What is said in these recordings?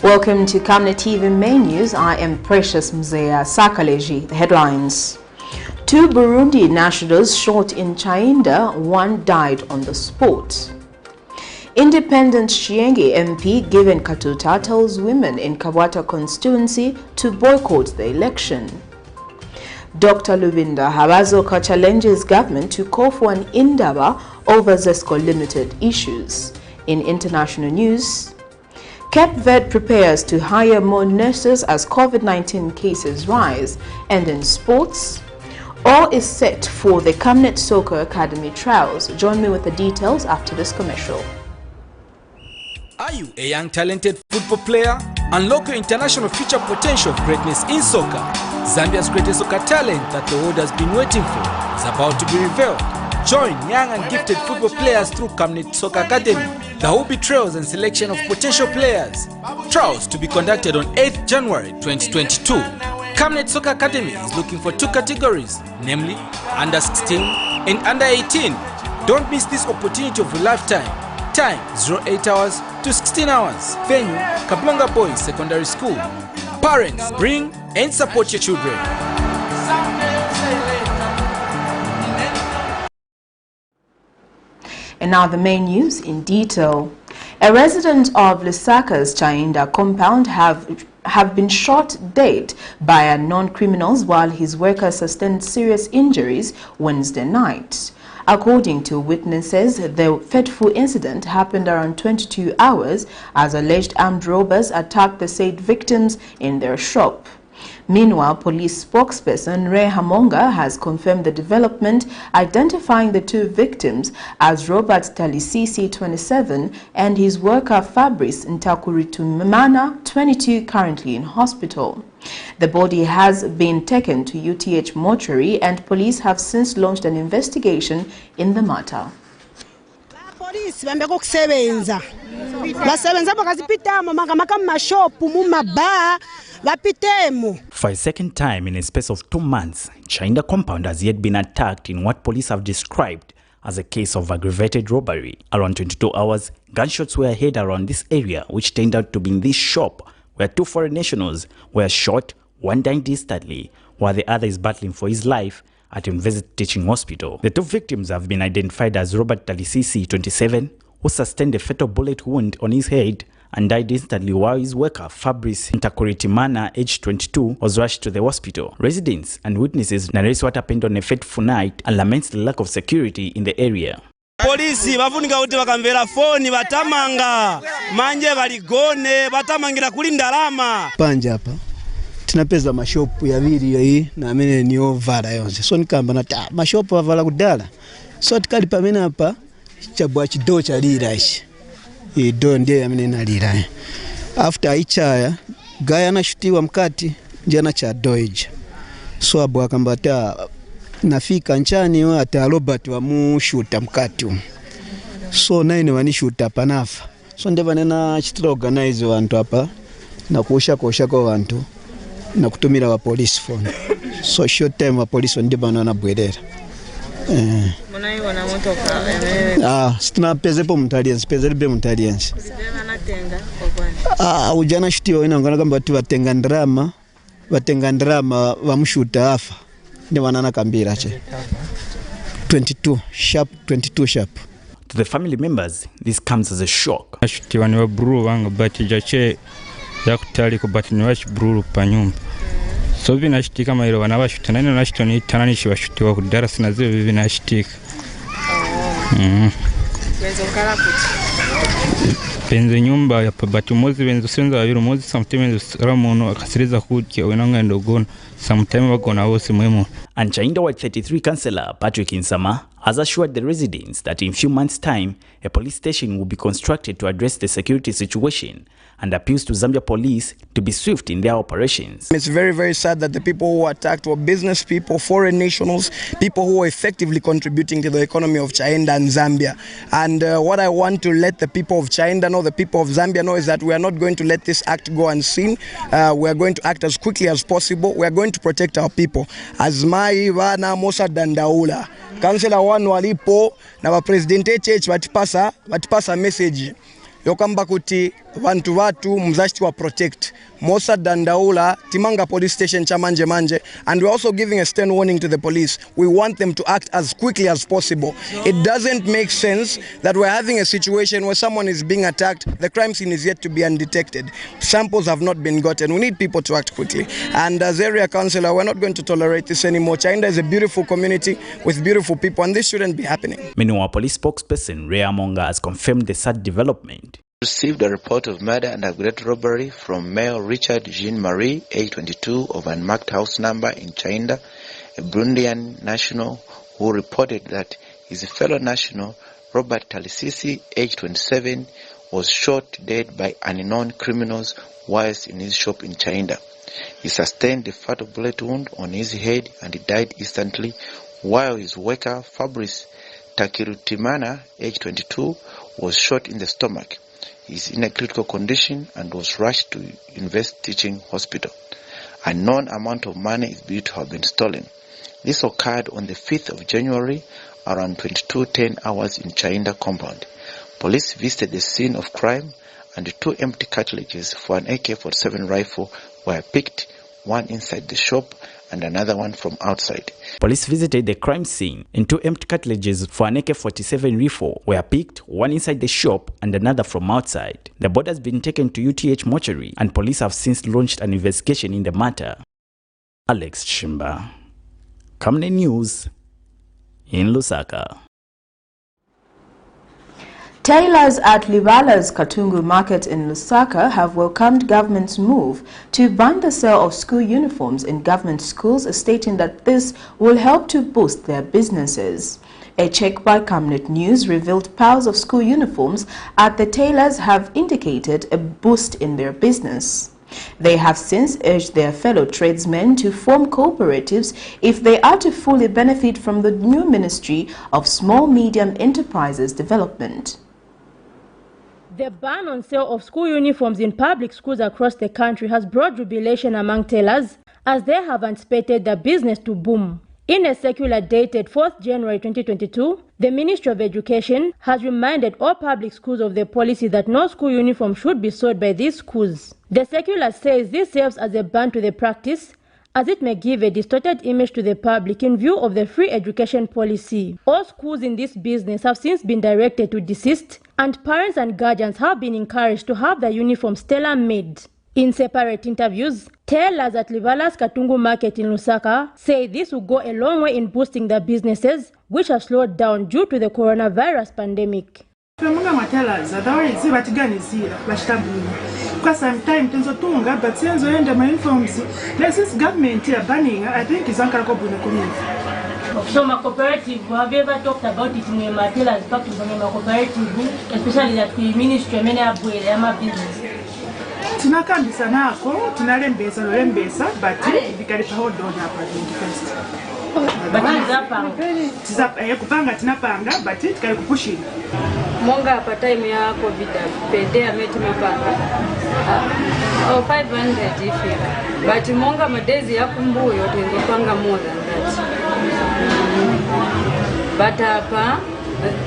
Welcome to Camnet TV Main News. I am Precious Mzea Sakaleji. The headlines. 2 Burundi nationals shot in CHAINDA, 1 died on the spot. Independent CHIENGI MP given KATUTA tells women in KABWATA constituency to boycott the election. Dr. LUBINDA HAABAZOKA challenges government to call for an INDABA over ZESCO limited issues. In international news, Cape Verde prepares to hire more nurses as COVID-19 cases rise. And in sports, all is set for the Camnet Soccer Academy trials. Join me with the details after this commercial. Are you a young talented football player? Unlock your international future potential of greatness in soccer. Zambia's greatest soccer talent that the world has been waiting for is about to be revealed. Join young and gifted football players through Camnet Soccer Academy. There will be trials and selection of potential players. Trials to be conducted on 8th January 2022. Camnet Soccer Academy is looking for 2 categories, namely under 16 and under 18. Don't miss this opportunity of a lifetime. Time 08 hours to 16 hours. Venue Kablonga Boys Secondary School. Parents, bring and support your children. And now the main news in detail. A resident of Lusaka's CHAINDA compound have been shot dead by non-criminals while his worker sustained serious injuries Wednesday night. According to witnesses, the fateful incident happened around 22 hours as alleged armed robbers attacked the said victims in their shop. Meanwhile, police spokesperson Ray Hamonga has confirmed the development, identifying the 2 victims as Robert Talisisi, 27, and his worker Fabrice Ntakuritumana, 22, currently in hospital. The body has been taken to UTH mortuary and police have since launched an investigation in the matter. Police bamekusebenza basebenza bakazipitamo makamaka mashopu mu maba bapitemo. For a second time in a space of 2 months, CHAINDA compound has yet been attacked in what police have described as a case of aggravated robbery. Around 22 hours, gunshots were heard around this area, which turned out to be in this shop where 2 foreign nationals were shot, 1 dying instantly, while the other is battling for his life at University Teaching Hospital. The 2 victims have been identified as Robert Talisisi, 27, who sustained a fatal bullet wound on his head and died instantly, while his worker Fabrice Ntakuritimana, aged 22, was rushed to the hospital. Residents and witnesses narrate what happened on a fateful night and laments the lack of security in the area. Polisi bafunika kuti bakamvera foni batamanga manje baligone batamangira kulinda lama panja hapa tinapeza mashopu yabiri yoyi na amene ni ovala yonse so nikamba na mashopu avala kudala so tikali pamene hapa chabwa chido cha lira ishi ido ndiye amene nalira after ichaya gaya nashutiwa mkati njana cha doija so abwa kambata nafika nchani ata Robert wa mushuta mkati so naine wanishuta panafa so ndeva nena chitira organize wantu hapa na kuosha kwa wantu na kutumira wa police phone so short time wa police ndiba na bwerera Mwana wana motoka sitina pezepo mutaliensi pezelibe mutaliensi sidema natenga kwa ujana shutiwa ina ngana kamba tu batenga ndrama bamushuta afa ndi wanana kambira che 22 sharp. To the family members, this comes as a shock. Ashutiwa ni wa bruru wanga bati jache ya kutali kubati ni washi bruru pa nyumba. So bibi nashitika mailo wanawashuta nani nashuta ni tananishi washutiwa kudarasi na zile bibi nashitika. Benzo kala kuti. Benzo nyumba ya pabati mozi benzo senza wabiru mozi samtime benzo ramono akasiriza kutia wenanga ndogona samtime wagona wose mwemo. And CHAINDA Ward 33 Councillor Patrick Insama has assured the residents that in few months' time, a police station will be constructed to address the security situation and appeals to Zambia police to be swift in their operations. It's very, very sad that the people who were attacked were business people, foreign nationals, people who were effectively contributing to the economy of CHAINDA and Zambia. And what I want to let the people of CHAINDA know, the people of Zambia know, is that we are not going to let this act go unseen. We are going to act as quickly as possible. We are going to protect our people. As mai wana mosa dandaula. Councillor wanu walipo na wa presidente church watipasa message. yokamba kuti vantu vatu mzashtiwa protect Mosa Dandaula Timanga police station cha manje manje, and we're also giving a stern warning to the police. We want them to act as quickly as possible. It doesn't make sense that we're having a situation where someone is being attacked, the crime scene is yet to be undetected, samples have not been gotten. We need people to act quickly, and as area councillor, we're not going to tolerate this anymore. CHAINDA is a beautiful community with beautiful people, and this shouldn't be happening. Meanwhile, police spokesperson Rea Monga has confirmed the sad development. Received a report of murder and aggravated robbery from Mayor Richard Jean-Marie, age 22, of an unmarked house number in CHAINDA, a Burundian national who reported that his fellow national, Robert Talisisi, age 27, was shot dead by unknown criminals whilst in his shop in CHAINDA. He sustained a fatal bullet wound on his head and he died instantly, while his worker, Fabrice Takirutimana, age 22, was shot in the stomach. He is in a critical condition and was rushed to University Teaching Hospital. A known amount of money is believed to have been stolen. This occurred on the 5th of January around 22:10 hours in CHAINDA compound. Police visited the scene of crime and 2 empty cartridges for an AK-47 rifle were picked, one inside the shop and another one from outside. Police visited the crime scene and 2 empty cartridges for an AK-47 rifle were picked, one inside the shop and another from outside. The body has been taken to UTH mortuary and police have since launched an investigation in the matter. Alex Chimba, Camnet News in Lusaka. Tailors at Libala's Katungu market in Lusaka have welcomed government's move to ban the sale of school uniforms in government schools, stating that this will help to boost their businesses. A check by Camnet News revealed piles of school uniforms at the tailors have indicated a boost in their business. They have since urged their fellow tradesmen to form cooperatives if they are to fully benefit from the new Ministry of Small Medium Enterprises Development. The ban on sale of school uniforms in public schools across the country has brought jubilation among tailors as they have anticipated the business to boom. In a circular dated 4th January 2022, the Ministry of Education has reminded all public schools of the policy that no school uniform should be sold by these schools. The circular says this serves as a ban to the practice, as it may give a distorted image to the public in view of the free education policy. All schools in this business have since been directed to desist, and parents and guardians have been encouraged to have their uniforms tailor-made. In separate interviews, tailors at Libala's Katungu market in Lusaka say this will go a long way in boosting their businesses, which have slowed down due to the coronavirus pandemic. Because sometimes tenzo tunga but senzo enda my uniforms like this government here banning I think is uncle Kobune community. So my cooperative, have you ever talked about it in my tailors back to my cooperative, especially that the ministry many are business? Tunakambisa nako tunalembesa lembesa but bikalipa hold on hapa first. But kupanga tinapanga but tikali kupushira. Monga hapa time ya COVID pede ametimapanga 500 ifi but monga madezi ya kumbuyo tungepanga more than that but hapa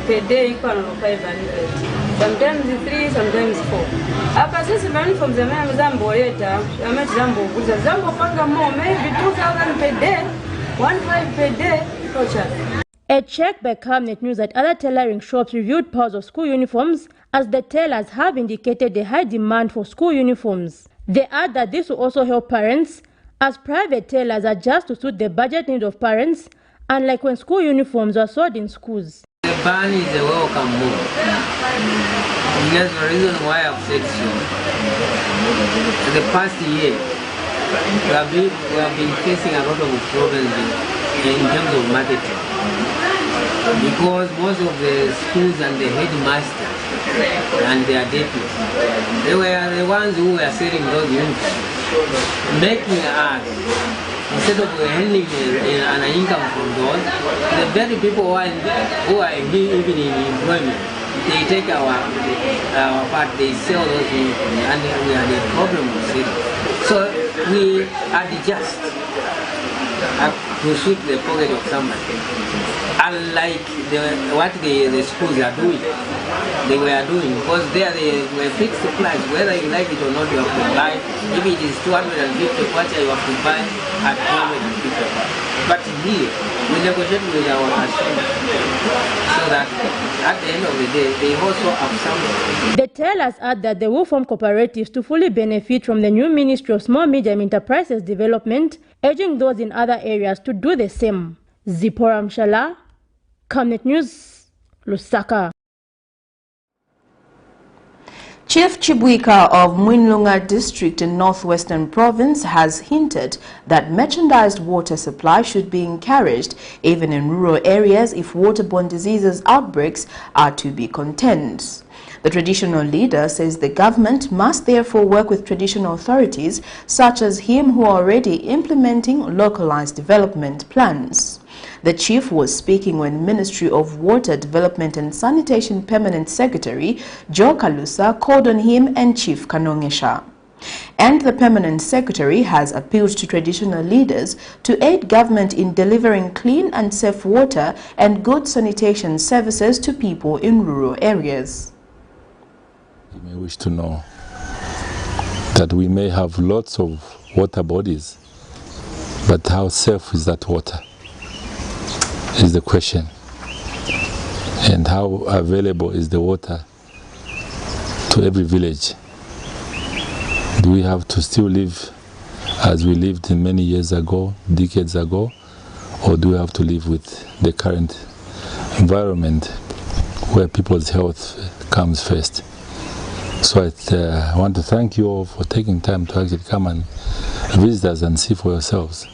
pede iko na 500 sometimes 3 sometimes 4 hapa sisi uniforms za mzambo leta amezambo kuza zambo panga more maybe 2000 pede 15 pede tocha. A check by Camnet News that other tailoring shops reviewed piles of school uniforms as the tailors have indicated the high demand for school uniforms. They add that this will also help parents as private tailors adjust to suit the budget needs of parents, unlike when school uniforms are sold in schools. The ban is a welcome move. That's the reason why I've said so. For the past year, we have been facing a lot of problems in terms of marketing. Because most of the schools and the headmasters and their deputies, they were the ones who were selling those uniforms, making us, instead of handling an income from those, the very people who are even in employment, they take our part, they sell those uniforms, and we had a problem with it. So we adjust. to suit the pocket of somebody. Unlike what the schools are doing, they were doing, because there they were fixed price, whether you like it or not, you have to buy. If it is 250 kwacha, you have to buy at 250 kwacha. But here, we negotiate with our customers, so that at the end of the day, they also have something. The tellers add that they will form cooperatives to fully benefit from the new Ministry of Small Medium Enterprises Development, urging those in other areas to do the same. Zipporah Mshala, Camnet News, Lusaka. Chief Chibwika of Mwinlunga district in Northwestern Province has hinted that mechanized water supply should be encouraged even in rural areas if waterborne diseases outbreaks are to be contained. The traditional leader says the government must therefore work with traditional authorities such as him who are already implementing localized development plans. The chief was speaking when Ministry of Water Development and Sanitation Permanent Secretary Joe Kalusa called on him and Chief Kanongesha. And the Permanent Secretary has appealed to traditional leaders to aid government in delivering clean and safe water and good sanitation services to people in rural areas. You may wish to know that we may have lots of water bodies, but how safe is that water is the question. And how available is the water to every village? Do we have to still live as we lived many years ago, decades ago, or do we have to live with the current environment where people's health comes first? So I want to thank you all for taking time to actually come and visit us and see for yourselves.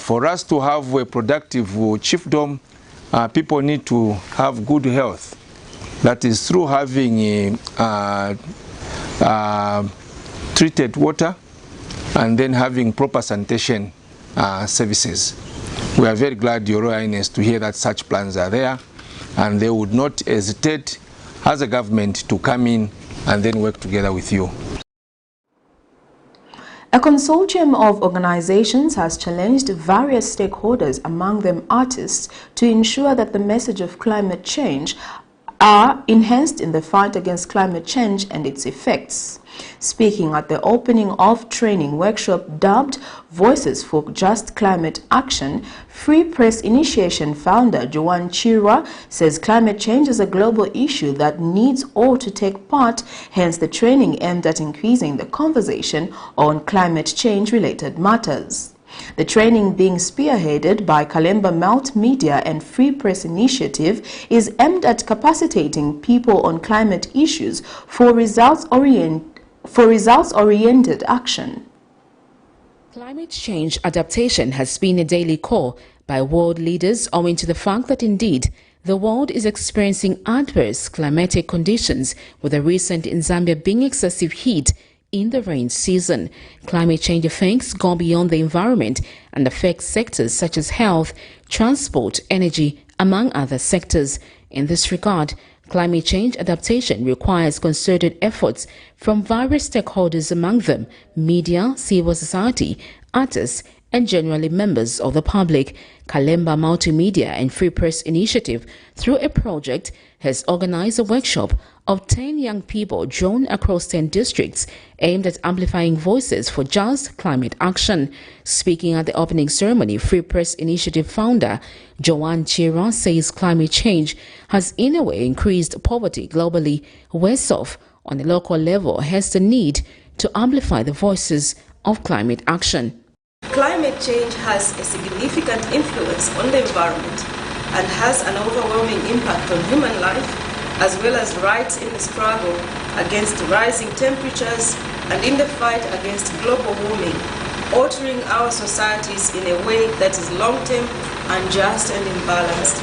For us to have a productive chiefdom, people need to have good health. That is through having treated water and then having proper sanitation services. We are very glad, Your Royal Highness, to hear that such plans are there, and they would not hesitate as a government to come in and then work together with you. A consortium of organizations has challenged various stakeholders, among them artists, to ensure that the message of climate change are enhanced in the fight against climate change and its effects. Speaking at the opening of training workshop dubbed Voices for Just Climate Action, Free Press Initiation founder Joan Chirwa says climate change is a global issue that needs all to take part, hence the training aimed at increasing the conversation on climate change related matters. The training, being spearheaded by Kalemba Multimedia and Free Press Initiative, is aimed at capacitating people on climate issues for results-oriented action. Climate change adaptation has been a daily call by world leaders owing to the fact that indeed the world is experiencing adverse climatic conditions, with the recent in Zambia being excessive heat in the rain season. Climate change effects go beyond the environment and affect sectors such as health, transport, energy, among other sectors. In this regard, climate change adaptation requires concerted efforts from various stakeholders, among them media, civil society, artists, and generally members of the public. Kalemba Multimedia and Free Press Initiative, through a project, has organized a workshop of 10 young people drawn across 10 districts aimed at amplifying voices for just climate action. Speaking at the opening ceremony, Free Press Initiative founder Joan Chirwa says climate change has in a way increased poverty globally. Worse off on a local level has the need to amplify the voices of climate action. Climate change has a significant influence on the environment and has an overwhelming impact on human life, as well as rights in the struggle against rising temperatures and in the fight against global warming, altering our societies in a way that is long-term, unjust and imbalanced.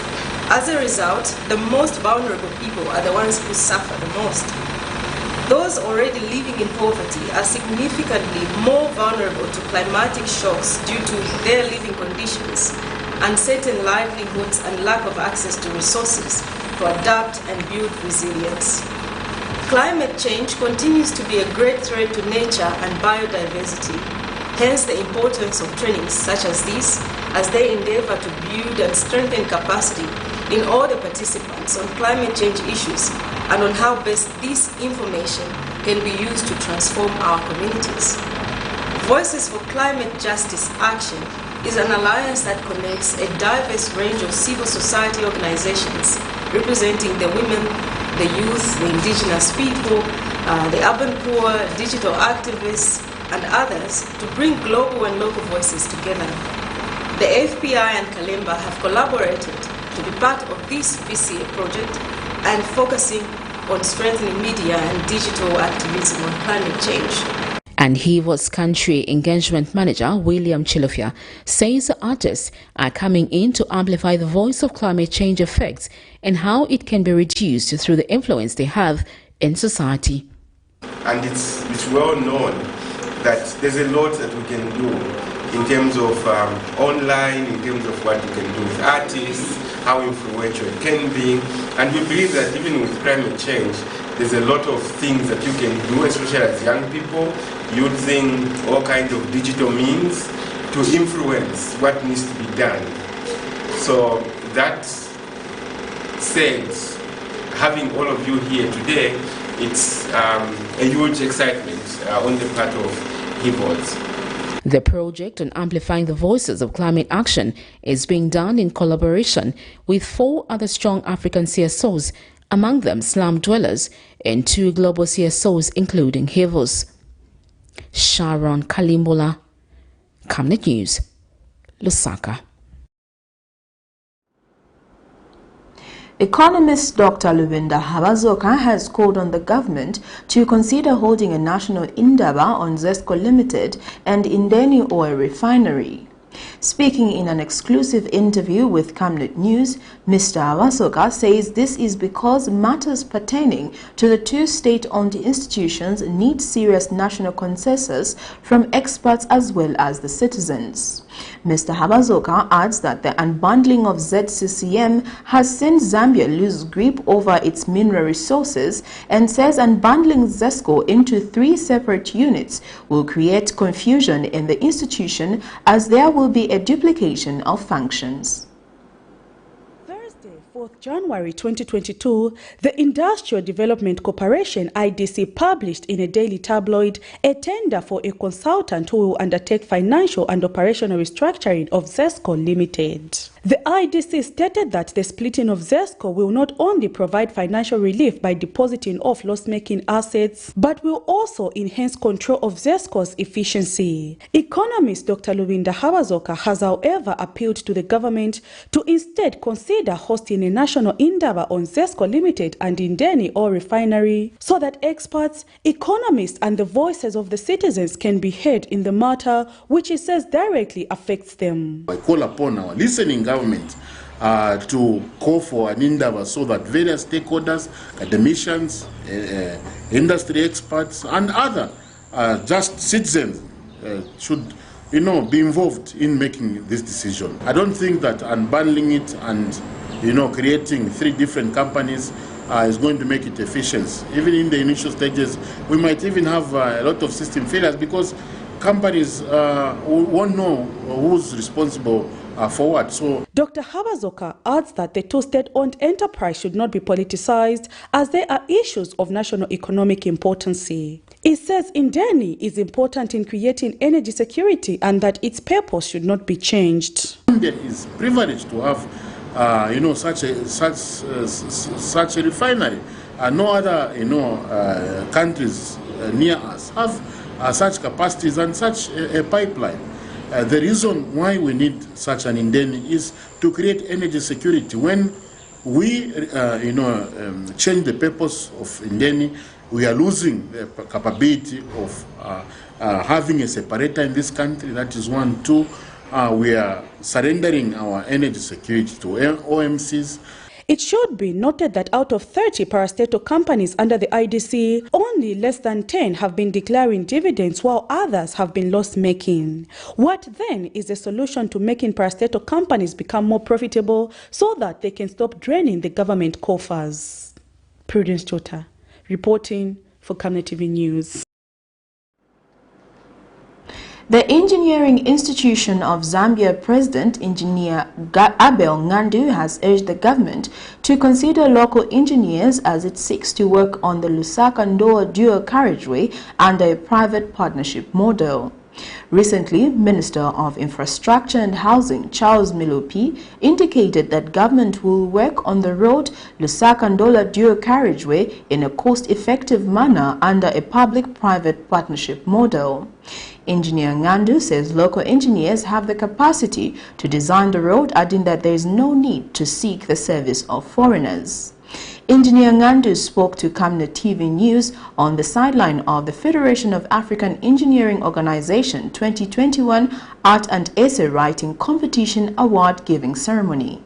As a result, the most vulnerable people are the ones who suffer the most. Those already living in poverty are significantly more vulnerable to climatic shocks due to their living conditions, uncertain livelihoods, and lack of access to resources to adapt and build resilience. Climate change continues to be a great threat to nature and biodiversity. Hence the importance of trainings such as these as they endeavor to build and strengthen capacity in all the participants on climate change issues and on how best this information can be used to transform our communities. Voices for Climate Justice Action is an alliance that connects a diverse range of civil society organizations representing the women, the youth, the indigenous people, the urban poor, digital activists, and others to bring global and local voices together. The FPI and Kalemba have collaborated to be part of this VCA project and focusing on strengthening media and digital activism on climate change. And he was Country Engagement Manager William Chilofya says the artists are coming in to amplify the voice of climate change effects and how it can be reduced through the influence they have in society. And it's well known that there's a lot that we can do in terms of online, in terms of what we can do with artists, how influential it can be. And we believe that even with climate change, there's a lot of things that you can do, especially as young people, using all kinds of digital means to influence what needs to be done. So that said, having all of you here today, it's a huge excitement on the part of HAABAZOKA. The project on amplifying the voices of climate action is being done in collaboration with 4 other strong African CSOs, among them slum dwellers, and 2 global CSOs including HAABAZOKA. Sharon Kalimbola, Camnet News, Lusaka. Economist Dr. LUBINDA HAABAZOKA has called on the government to consider holding a national INDABA on ZESCO Limited and Indeni Oil Refinery. Speaking in an exclusive interview with Camnet News, Mr. HAABAZOKA says this is because matters pertaining to the 2 state-owned institutions need serious national consensus from experts as well as the citizens. Mr. HAABAZOKA adds that the unbundling of ZCCM has seen Zambia lose grip over its mineral resources and says unbundling ZESCO into 3 separate units will create confusion in the institution as there will be a duplication of functions. Thursday, 4th January 2022, the Industrial Development Corporation IDC published in a daily tabloid a tender for a consultant who will undertake financial and operational restructuring of ZESCO Limited. The IDC stated that the splitting of ZESCO will not only provide financial relief by depositing off loss-making assets, but will also enhance control of ZESCO's efficiency. Economist Dr. LUBINDA HAABAZOKA has, however, appealed to the government to instead consider hosting a national INDABA on ZESCO Limited and Indeni Oil Refinery so that experts, economists, and the voices of the citizens can be heard in the matter, which he says directly affects them. I call upon our listening government to call for an INDABA so that various stakeholders, academicians, industry experts, and other just citizens should, be involved in making this decision. I don't think that unbundling it and, creating 3 different companies is going to make it efficient. Even in the initial stages, we might even have a lot of system failures because companies won't know who's responsible for what. So Dr. HAABAZOKA adds that the 2 state-owned enterprise should not be politicized as they are issues of national economic importance. He says Indeni is important in creating energy security and that its purpose should not be changed. India is privileged to have such a refinery. No other countries near us have such capacities and such a pipeline. The reason why we need such an Indeni is to create energy security. When we change the purpose of Indeni, we are losing the capability of having a separator in this country. That is 1. 2, we are surrendering our energy security to OMCs. It should be noted that out of 30 parastatal companies under the IDC, only less than 10 have been declaring dividends while others have been loss-making. What then is the solution to making parastatal companies become more profitable so that they can stop draining the government coffers? Prudence Chota, reporting for Camnet TV News. The Engineering Institution of Zambia President, Engineer Abel Ngandu, has urged the government to consider local engineers as it seeks to work on the Lusaka-Ndoa dual carriageway under a private partnership model. Recently, Minister of Infrastructure and Housing Charles Milupi indicated that government will work on the road Lusaka-Ndola dual carriageway in a cost-effective manner under a public-private partnership model. Engineer Ngandu says local engineers have the capacity to design the road, adding that there is no need to seek the service of foreigners. Engineer Ngandu spoke to Camnet TV News on the sideline of the Federation of African Engineering Organization 2021 Art and Essay Writing Competition Award Giving Ceremony.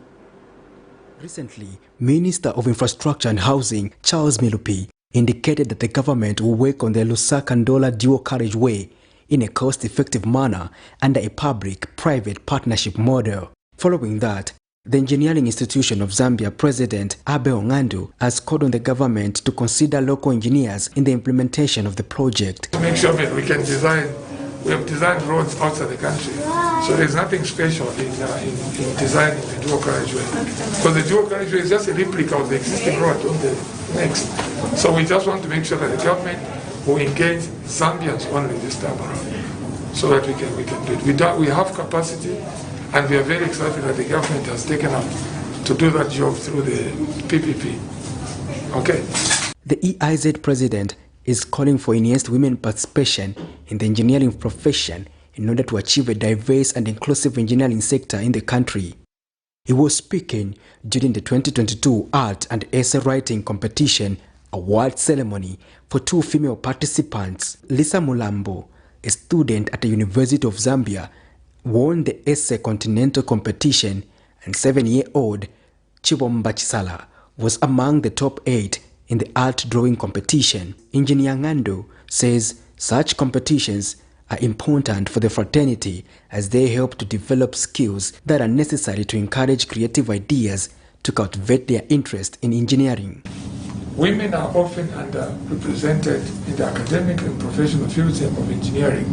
Recently, Minister of Infrastructure and Housing Charles Milupi indicated that the government will work on the Lusaka-Ndola dual carriageway in a cost-effective manner under a public-private partnership model. Following that, the Engineering Institution of Zambia President Abel Ngandu has called on the government to consider local engineers in the implementation of the project. To make sure that we can design, we have designed roads outside the country, so there's nothing special in designing the dual carriageway. Because the dual carriageway is just a replica of the existing road on the next. So we just want to make sure that the government will engage Zambians only this time around, so that we can do it. We have capacity, and we are very excited that the government has taken up to do that job through the PPP. Okay. The EIZ president is calling for enhanced women participation in the engineering profession in order to achieve a diverse and inclusive engineering sector in the country. He was speaking during the 2022 Art and Essay Writing Competition award ceremony for two female participants. Lisa Mulambo, a student at the University of Zambia, won the Essay Continental Competition, and 7-year-old Chibomba Chisala was among the top 8 in the art drawing competition. Engineer Ngandu says such competitions are important for the fraternity as they help to develop skills that are necessary to encourage creative ideas to cultivate their interest in engineering. Women are often underrepresented in the academic and professional fields of engineering.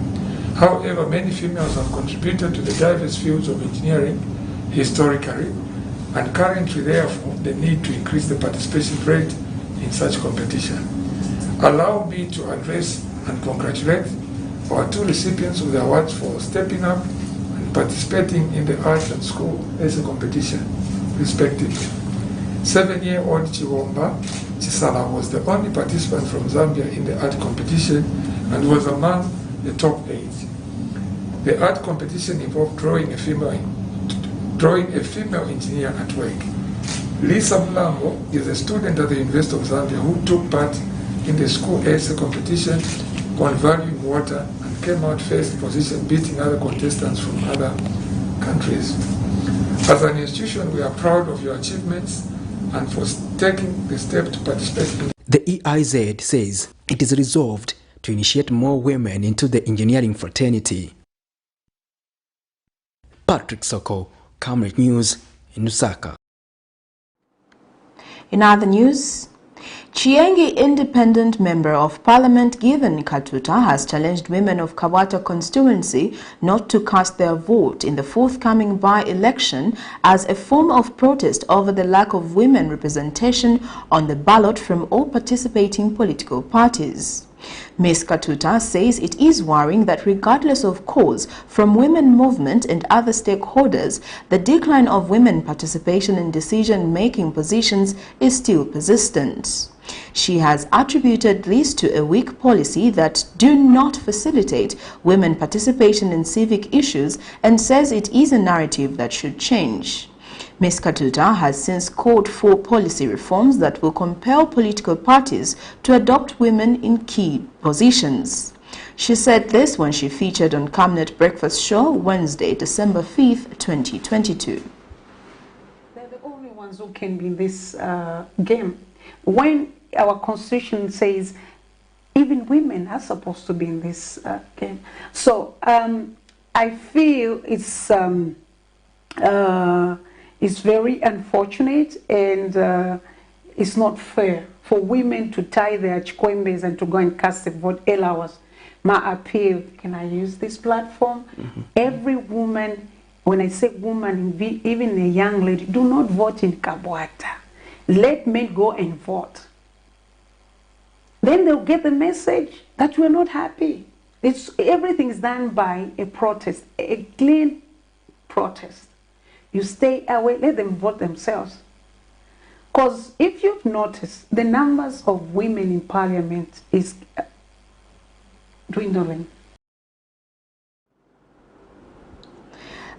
However, many females have contributed to the diverse fields of engineering historically, and currently therefore the need to increase the participation rate in such competition. Allow me to address and congratulate our two recipients of the awards for stepping up and participating in the art and school essay competition, respectively. 7-year-old Chibomba Chisala was the only participant from Zambia in the art competition and was among the top 8. The art competition involved drawing a female engineer at work. Lisa Mulambo is a student at the University of Zambia who took part in the school essay competition on valuing water and came out first position, beating other contestants from other countries. As an institution, we are proud of your achievements and for taking the step to participate in. The EIZ says it is resolved to initiate more women into the engineering fraternity. Patrick Soko, Camnet News in Lusaka. In other news, CHIENGI Independent Member of Parliament given KATUTA has challenged women of KABWATA constituency not to cast their vote in the forthcoming by-election as a form of protest over the lack of women representation on the ballot from all participating political parties. Ms. KATUTA says it is worrying that regardless of calls from women movement and other stakeholders, the decline of women participation in decision-making positions is still persistent. She has attributed this to a weak policy that do not facilitate women participation in civic issues and says it is a narrative that should change. Ms. KATUTA has since called for policy reforms that will compel political parties to adopt women in key positions. She said this when she featured on Camnet Breakfast Show Wednesday, December 5th, 2022. They're the only ones who can be in this game. When our constitution says even women are supposed to be in this game. So I feel it's very unfortunate and it's not fair for women to tie their chikwembes and to go and cast a vote 8 hours. my appeal, can I use this platform? Every woman, when I say woman, even a young lady, do not vote in KABWATA. Let men go and vote. Then they'll get the message that we're not happy. Everything is done by a protest, a clean protest. You stay away, let them vote themselves. Because if you've noticed, the numbers of women in parliament is dwindling.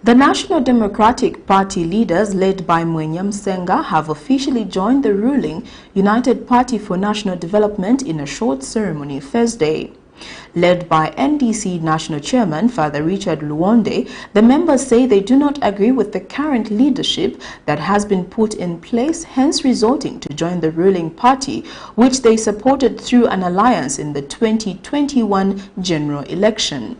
The National Democratic Party leaders, led by Mwenya Msenga, have officially joined the ruling United Party for National Development in a short ceremony Thursday. Led by NDC National Chairman Father Richard Luonde, the members say they do not agree with the current leadership that has been put in place, hence resorting to join the ruling party, which they supported through an alliance in the 2021 general election.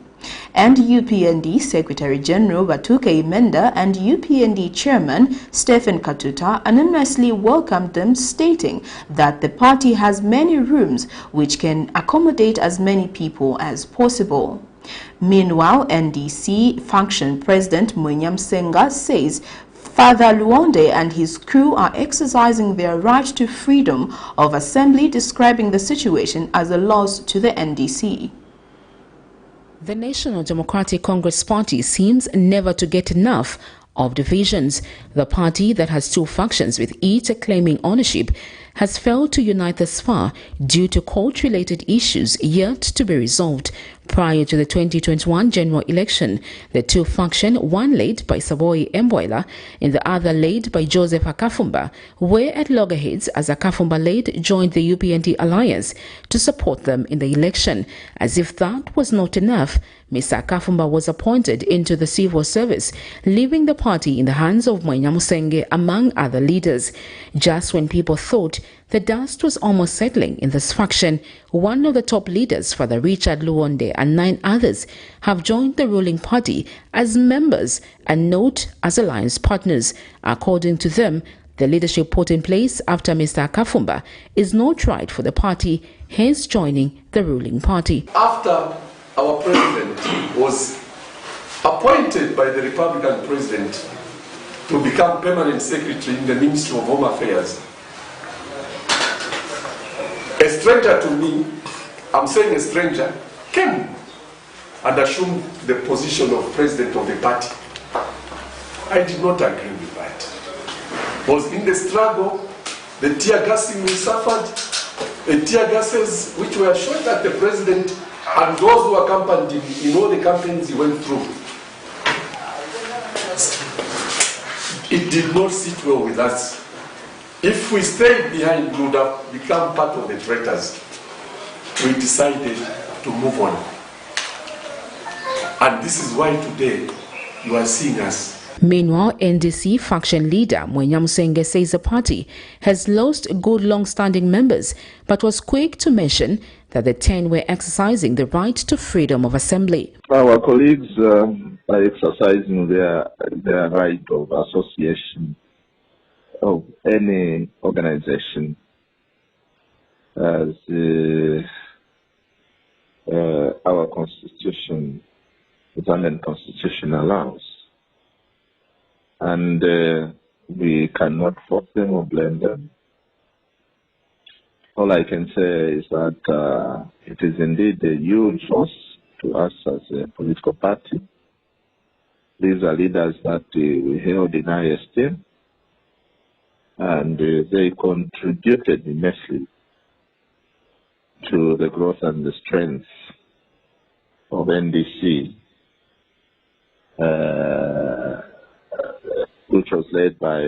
And UPND Secretary General Batuke Imenda and UPND Chairman Stephen KATUTA anonymously welcomed them, stating that the party has many rooms which can accommodate as many people as possible. Meanwhile, NDC Function President Mwenya Msenga says Father Luonde and his crew are exercising their right to freedom of assembly, describing the situation as a loss to the NDC. The National Democratic Congress Party seems never to get enough of divisions. The party that has two factions with each claiming ownership has failed to unite thus far due to court-related issues yet to be resolved. Prior to the 2021 general election, the two factions, one led by Saboi Mbwela and the other led by Joseph Akafumba, were at loggerheads as Akafumba-led joined the UPND alliance to support them in the election. As if that was not enough, Mr. Akafumba was appointed into the civil service, leaving the party in the hands of Mwenya Msenga among other leaders. Just when people thought the dust was almost settling in this faction, one of the top leaders, Father Richard Luonde, and 9 others have joined the ruling party as members and not as alliance partners. According to them, the leadership put in place after Mr. Akafumba is not right for the party, hence joining the ruling party. After our president was appointed by the Republican president to become permanent secretary in the Ministry of Home Affairs, a stranger to me, I'm saying a stranger, came and assumed the position of president of the party. I did not agree with that. Was in the struggle, the tear gassing we suffered, the tear gases which were shot at the president and those who accompanied him in all the campaigns he went through. It did not sit well with us. If we stayed behind, we would have become part of the traitors. We decided to move on. And this is why today you are seeing us. Meanwhile, NDC faction leader Mwenya Msenga says the party has lost good long-standing members, but was quick to mention that the 10 were exercising the right to freedom of assembly. Our colleagues are exercising their right of association of any organization as our constitution, the Zambian constitution allows. And we cannot force them or blame them. All I can say is that it is indeed a huge loss to us as a political party. These are leaders that we held in high esteem, and they contributed immensely to the growth and the strength of NDC, which was led by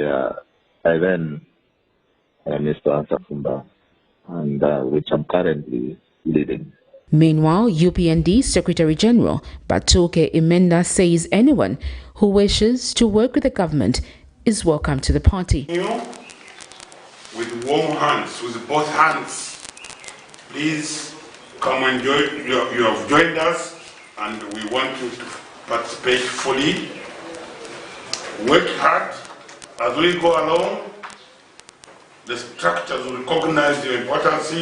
then Mr. Akafumba, and which I'm currently leading. Meanwhile, UPND Secretary General Batuke Imenda says anyone who wishes to work with the government is welcome to the party. With warm hands, with both hands, please come and join. You have joined us, and we want you to participate fully. Work hard as we go along. The structures will recognize your importance.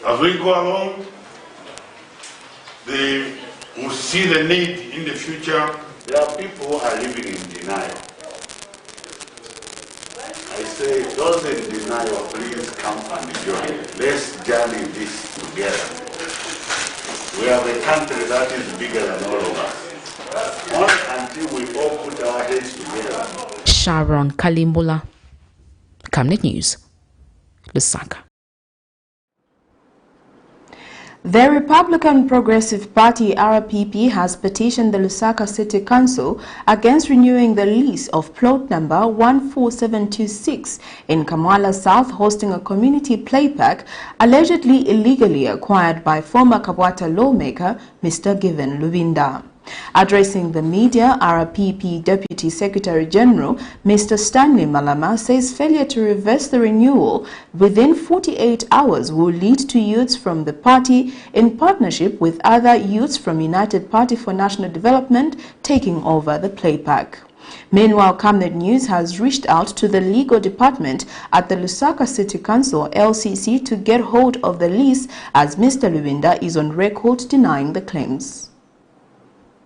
As we go along, they will see the need in the future. There are people who are living in denial. I say, those in denial, please come and join. Let's journey this together. We have a country that is bigger than all of us. Only until we all put our heads together. Sharon Kalimbola, Camnet News, Lusaka. The Republican Progressive Party RPP has petitioned the Lusaka City Council against renewing the lease of plot number 14726 in Kamwala South, hosting a community play park allegedly illegally acquired by former KABWATA lawmaker Mr. Given Lubinda. Addressing the media, RPP Deputy Secretary General Mr. Stanley Malama says failure to reverse the renewal within 48 hours will lead to youths from the party, in partnership with other youths from United Party for National Development, taking over the play park. Meanwhile, Camnet News has reached out to the legal department at the Lusaka City Council LCC to get hold of the lease, as Mr. Lubinda is on record denying the claims.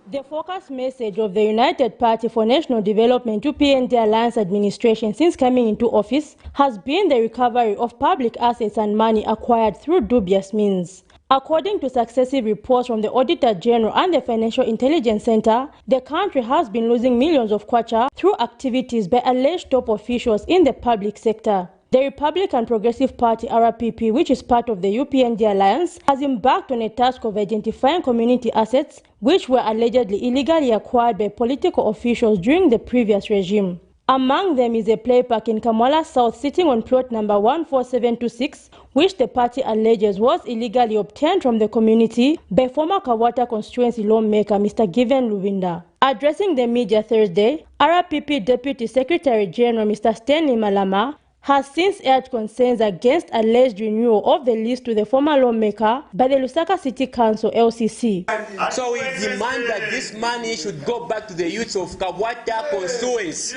The focus message of the United Party for National Development UPND Alliance administration since coming into office has been the recovery of public assets and money acquired through dubious means. According to successive reports from the Auditor General and the Financial Intelligence Center, the country has been losing millions of kwacha through activities by alleged top officials in the public sector. The Republican Progressive Party RPP, which is part of the UPND Alliance, has embarked on a task of identifying community assets which were allegedly illegally acquired by political officials during the previous regime. Among them is a play park in Kamwala South sitting on plot number 14726, which the party alleges was illegally obtained from the community by former KABWATA constituency lawmaker Mr. Given Lubinda. Addressing the media Thursday, RPP Deputy Secretary General Mr. Stanley Malama has since aired concerns against alleged renewal of the lease to the former lawmaker by the Lusaka City Council LCC. So we demand that this money should go back to the youths of KABWATA constituency.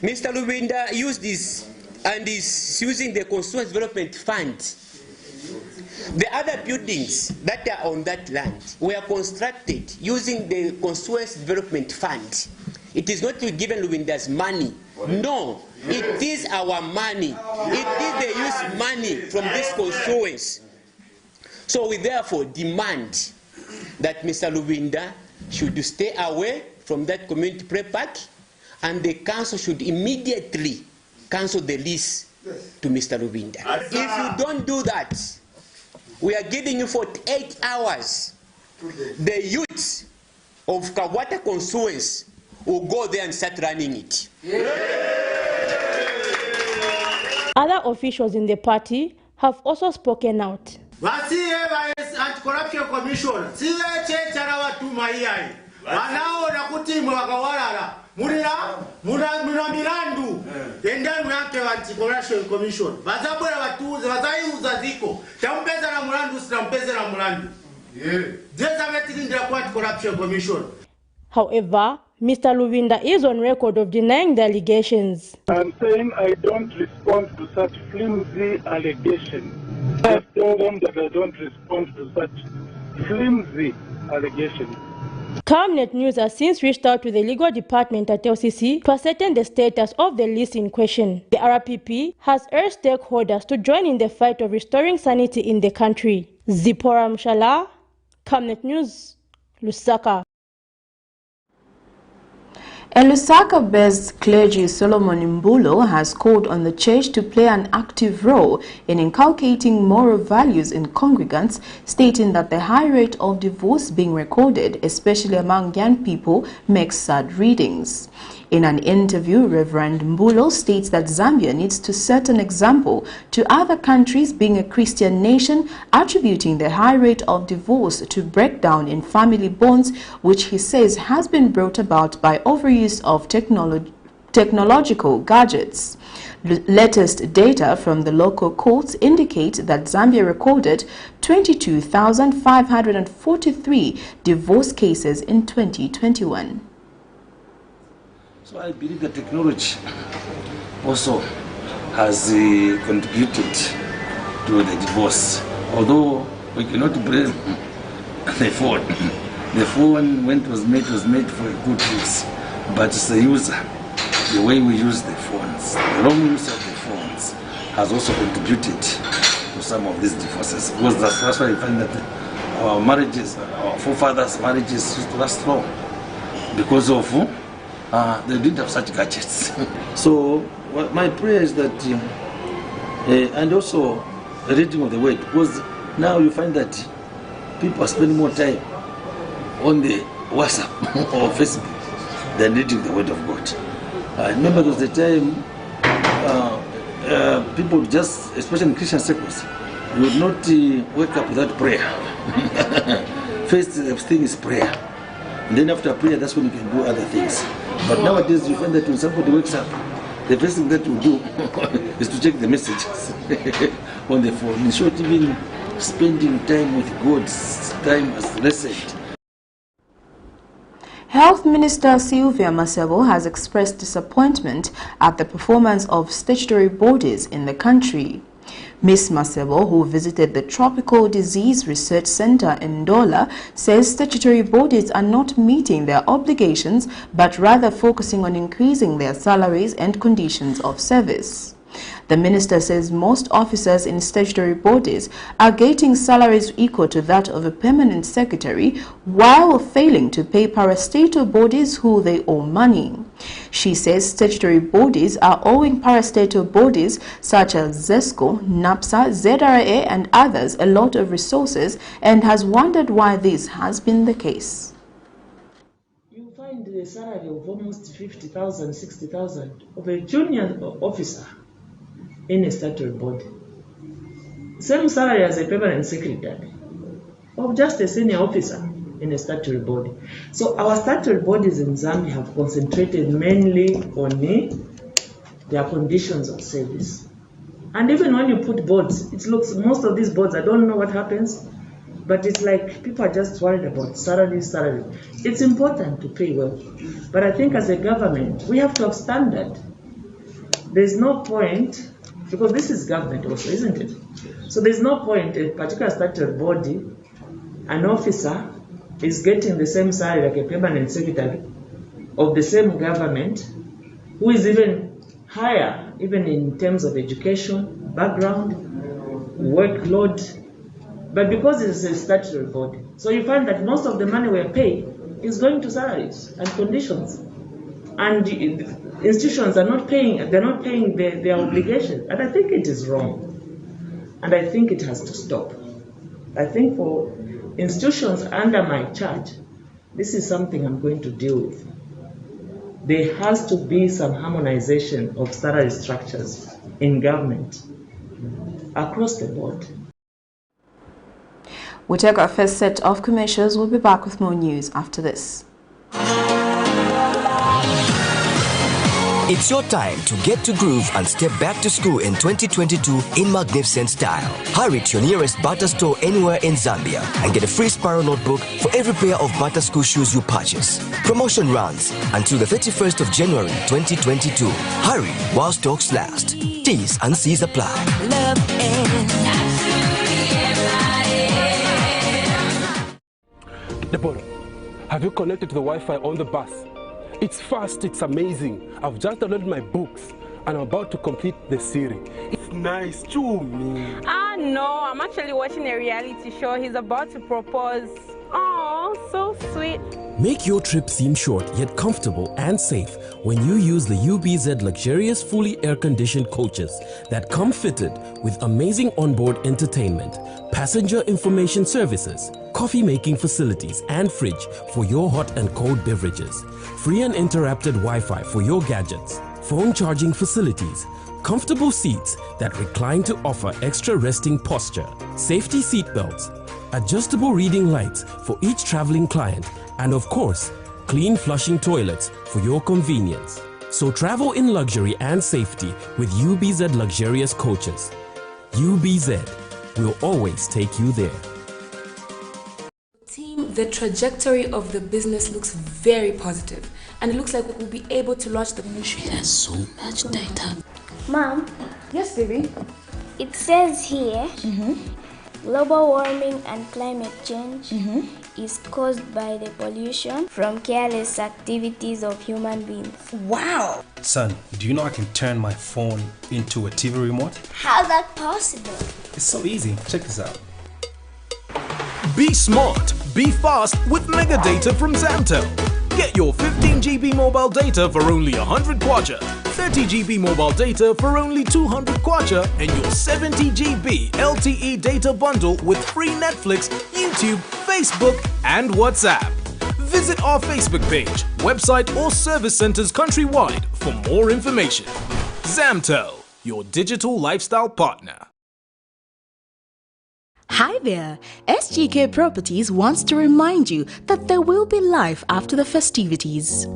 Mr. Lubinda used this and is using the Constituency Development Fund. The other buildings that are on that land were constructed using the Constituency Development Fund. It is not Given Lubinda's money. No, it is our money. It is the youth money from this constituency. So we therefore demand that Mr. Lubinda should stay away from that community play park, and the council should immediately cancel the lease to Mr. Lubinda. If you don't do that, we are giving you 48 hours. The youth of KABWATA constituency will go there and start running it. Other officials in the party have also spoken out. Anti-Corruption Commission, Anti-Corruption Commission. However, Mr. Lubinda is on record of denying the allegations. I'm saying I don't respond to such flimsy allegations. I tell them that I don't respond to such flimsy allegations. Camnet News has since reached out to the legal department at LCC to ascertain the status of the list in question. The RPP has urged stakeholders to join in the fight of restoring sanity in the country. Zipporah Mshala, Camnet News, Lusaka. A Lusaka-based clergy, Solomon Mbulo, has called on the church to play an active role in inculcating moral values in congregants, stating that the high rate of divorce being recorded, especially among young people, makes sad readings. In an interview, Reverend Mbulo states that Zambia needs to set an example to other countries, being a Christian nation, attributing the high rate of divorce to breakdown in family bonds, which he says has been brought about by overuse of technological gadgets. Latest data from the local courts indicate that Zambia recorded 22,543 divorce cases in 2021. So I believe that technology also has contributed to the divorce Although we cannot blame the phone. The phone, when it was made for a good use. But it's the user, the way we use the phones, the wrong use of the phones has also contributed to some of these divorces. Because that's why you find that our marriages, our forefathers' marriages used to last long. Because of, they didn't have such gadgets. So my prayer is that, and also the reading of the word, because now you find that people are spending more time on the WhatsApp or Facebook than reading the word of God. I remember there was a time people just, especially in Christian circles, would not wake up without prayer. First thing is prayer. And then after prayer, that's when you can do other things. But nowadays you find that when somebody wakes up, the first thing that you do is to check the messages on the phone. In short, even spending time with God's time as lessened. Health Minister Sylvia Masebo has expressed disappointment at the performance of statutory bodies in the country. Ms. Masebo, who visited the Tropical Disease Research Center in Ndola, says statutory bodies are not meeting their obligations but rather focusing on increasing their salaries and conditions of service. The minister says most officers in statutory bodies are getting salaries equal to that of a permanent secretary while failing to pay parastatal bodies who they owe money. She says statutory bodies are owing parastatal bodies such as ZESCO, NAPSA, ZRA and others a lot of resources and has wondered why this has been the case. You find the salary of almost 50,000, 60,000 of a junior officer in a statutory body. Same salary as a permanent secretary, or just a senior officer in a statutory body. So our statutory bodies in Zambia have concentrated mainly on their conditions of service. And even when you put boards, it looks, most of these boards, I don't know what happens, but it's like people are just worried about salary. It's important to pay well. But I think as a government, we have to have standard. There's no point, because this is government also, isn't it? So there's no point in a particular statutory body, an officer is getting the same salary like a permanent secretary of the same government, who is even higher, even in terms of education, background, workload, but because it's a statutory body. So you find that most of the money we are paying is going to salaries and conditions. And the institutions are not paying, they're not paying their obligations. And I think it is wrong. And I think it has to stop. I think for institutions under my charge, this is something I'm going to deal with. There has to be some harmonization of salary structures in government across the board. We'll take our first set of commercials. We'll be back with more news after this. It's your time to get to groove and step back to school in 2022 in magnificent style. Hurry to your nearest Bata store anywhere in Zambia and get a free Sparrow notebook for every pair of Bata school shoes you purchase. Promotion runs until the 31st of January 2022. Hurry while stocks last. T's and C's apply. Deborah, have you connected to the Wi-Fi on the bus? It's fast, it's amazing. I've just downloaded my books and I'm about to complete the series. It's nice, too. No, I'm actually watching a reality show. He's about to propose. Oh, so sweet. Make your trip seem short yet comfortable and safe when you use the UBZ luxurious fully air-conditioned coaches that come fitted with amazing onboard entertainment, passenger information services, coffee-making facilities and fridge for your hot and cold beverages, free uninterrupted Wi-Fi for your gadgets, phone charging facilities, comfortable seats that recline to offer extra resting posture, safety seat belts, adjustable reading lights for each traveling client, and of course, clean flushing toilets for your convenience. So travel in luxury and safety with UBZ luxurious coaches. UBZ will always take you there. Team, the trajectory of the business looks very positive, and it looks like we'll be able to launch the ministry. There's so much data. Mom? Yes, baby? It says here, Global warming and climate change is caused by the pollution from careless activities of human beings. Wow! Son, do you know I can turn my phone into a TV remote? How's that possible? It's so easy. Check this out. Be smart, be fast with mega data from Zamtel. Get your 15 GB mobile data for only 100 kwacha, 30 GB mobile data for only 200 kwacha, and your 70 GB LTE data bundle with free Netflix, YouTube, Facebook, and WhatsApp. Visit our Facebook page, website, or service centers countrywide for more information. Zamtel, your digital lifestyle partner. Hi there! SGK Properties wants to remind you that there will be life after the festivities.